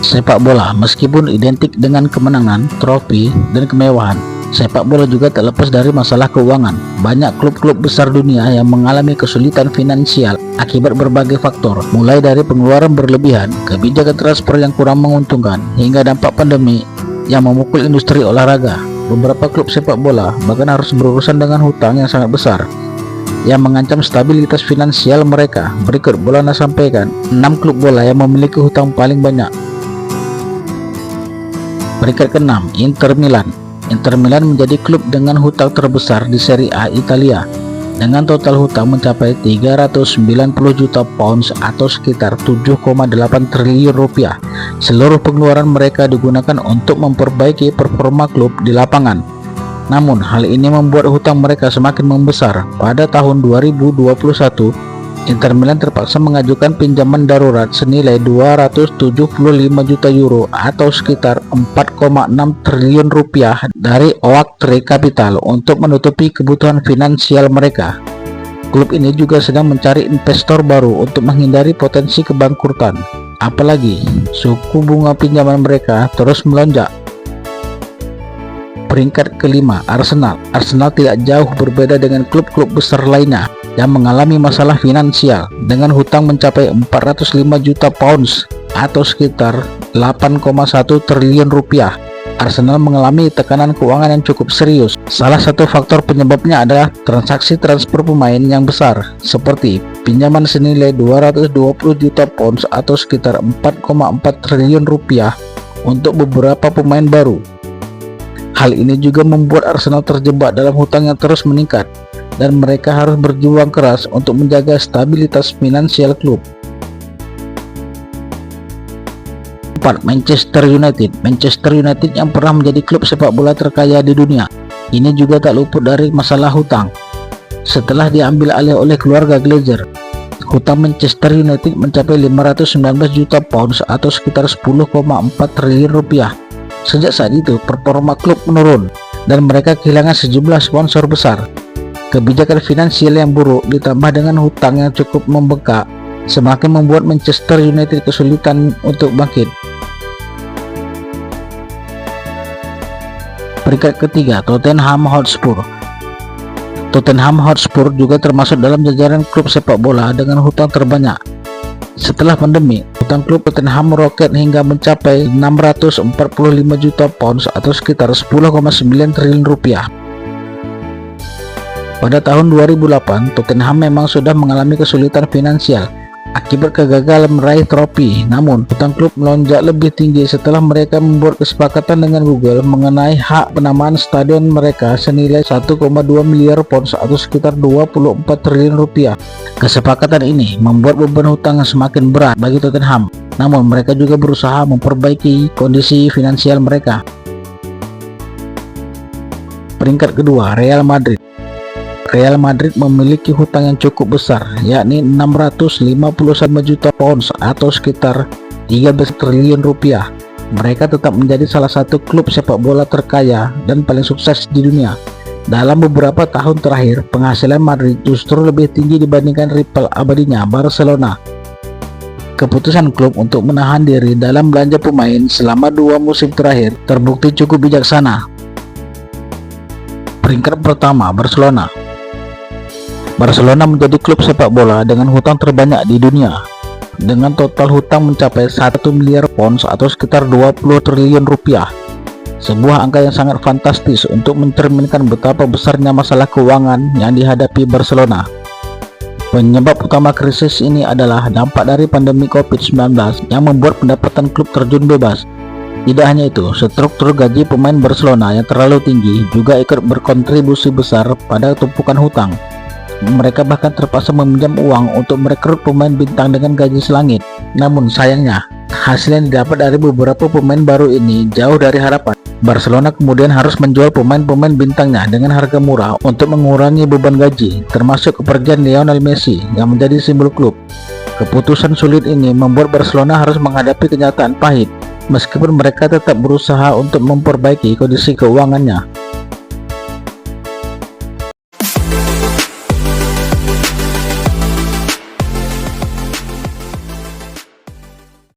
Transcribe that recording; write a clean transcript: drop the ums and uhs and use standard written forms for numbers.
Sepak bola meskipun identik dengan kemenangan, trofi, dan kemewahan, sepak bola juga tak lepas dari masalah keuangan. Banyak klub-klub besar dunia yang mengalami kesulitan finansial akibat berbagai faktor, mulai dari pengeluaran berlebihan, kebijakan transfer yang kurang menguntungkan, hingga dampak pandemi yang memukul industri olahraga. Beberapa klub sepak bola bahkan harus berurusan dengan hutang yang sangat besar yang mengancam stabilitas finansial mereka. Berikut Bolana sampaikan 6 klub bola yang memiliki hutang paling banyak. Peringkat ke-6, Inter Milan. Inter Milan menjadi klub dengan hutang terbesar di Serie A Italia dengan total hutang mencapai 390 juta pounds atau sekitar 7,8 triliun rupiah. Seluruh pengeluaran mereka digunakan untuk memperbaiki performa klub di lapangan. Namun hal ini membuat hutang mereka semakin membesar. Pada tahun 2021, Inter Milan terpaksa mengajukan pinjaman darurat senilai 275 juta euro atau sekitar 4,6 triliun rupiah dari Oaktree Capital untuk menutupi kebutuhan finansial mereka. Klub ini juga sedang mencari investor baru untuk menghindari potensi kebangkrutan. Apalagi suku bunga pinjaman mereka terus melonjak. Peringkat kelima, Arsenal. Arsenal tidak jauh berbeda dengan klub-klub besar lainnya yang mengalami masalah finansial dengan hutang mencapai 405 juta pounds atau sekitar 8,1 triliun rupiah. Arsenal mengalami tekanan keuangan yang cukup serius. Salah satu faktor penyebabnya adalah transaksi transfer pemain yang besar, seperti pinjaman senilai 220 juta pounds atau sekitar 4,4 triliun rupiah untuk beberapa pemain baru. Hal ini juga membuat Arsenal terjebak dalam hutang yang terus meningkat, dan mereka harus berjuang keras untuk menjaga stabilitas finansial klub. 4. Manchester United. Manchester United yang pernah menjadi klub sepak bola terkaya di dunia, ini juga tak luput dari masalah hutang. Setelah diambil alih oleh keluarga Glazer, hutang Manchester United mencapai 519 juta pounds atau sekitar 10,4 triliun rupiah. Sejak saat itu, performa klub menurun dan mereka kehilangan sejumlah sponsor besar. Kebijakan finansial yang buruk ditambah dengan hutang yang cukup membengkak semakin membuat Manchester United kesulitan untuk bangkit. Peringkat ketiga, Tottenham Hotspur. Tottenham Hotspur juga termasuk dalam jajaran klub sepak bola dengan hutang terbanyak. Setelah pandemi, hutang klub Tottenham meroket hingga mencapai 645 juta pounds atau sekitar 10,9 triliun rupiah. Pada tahun 2008, Tottenham memang sudah mengalami kesulitan finansial akibat kegagalan meraih trofi. Namun, hutang klub melonjak lebih tinggi setelah mereka membuat kesepakatan dengan Google mengenai hak penamaan stadion mereka senilai 1,2 miliar pounds atau sekitar 24 triliun rupiah. Kesepakatan ini membuat beban hutang semakin berat bagi Tottenham. Namun, mereka juga berusaha memperbaiki kondisi finansial mereka. Peringkat kedua, Real Madrid. Real Madrid memiliki hutang yang cukup besar, yakni 651 juta pounds atau sekitar 13 triliun rupiah. Mereka tetap menjadi salah satu klub sepak bola terkaya dan paling sukses di dunia. Dalam beberapa tahun terakhir, penghasilan Madrid justru lebih tinggi dibandingkan rival abadinya Barcelona. Keputusan klub untuk menahan diri dalam belanja pemain selama 2 musim terakhir terbukti cukup bijaksana. Peringkat pertama, Barcelona. Barcelona menjadi klub sepak bola dengan hutang terbanyak di dunia, dengan total hutang mencapai 1 miliar pounds atau sekitar 20 triliun rupiah. Sebuah angka yang sangat fantastis untuk mencerminkan betapa besarnya masalah keuangan yang dihadapi Barcelona. Penyebab utama krisis ini adalah dampak dari pandemi COVID-19 yang membuat pendapatan klub terjun bebas. Tidak hanya itu, struktur gaji pemain Barcelona yang terlalu tinggi juga ikut berkontribusi besar pada tumpukan hutang. Mereka bahkan terpaksa meminjam uang untuk merekrut pemain bintang dengan gaji selangit. Namun sayangnya, hasil yang didapat dari beberapa pemain baru ini jauh dari harapan. Barcelona kemudian harus menjual pemain-pemain bintangnya dengan harga murah untuk mengurangi beban gaji, termasuk kepergian Lionel Messi yang menjadi simbol klub. Keputusan sulit ini membuat Barcelona harus menghadapi kenyataan pahit, meskipun mereka tetap berusaha untuk memperbaiki kondisi keuangannya.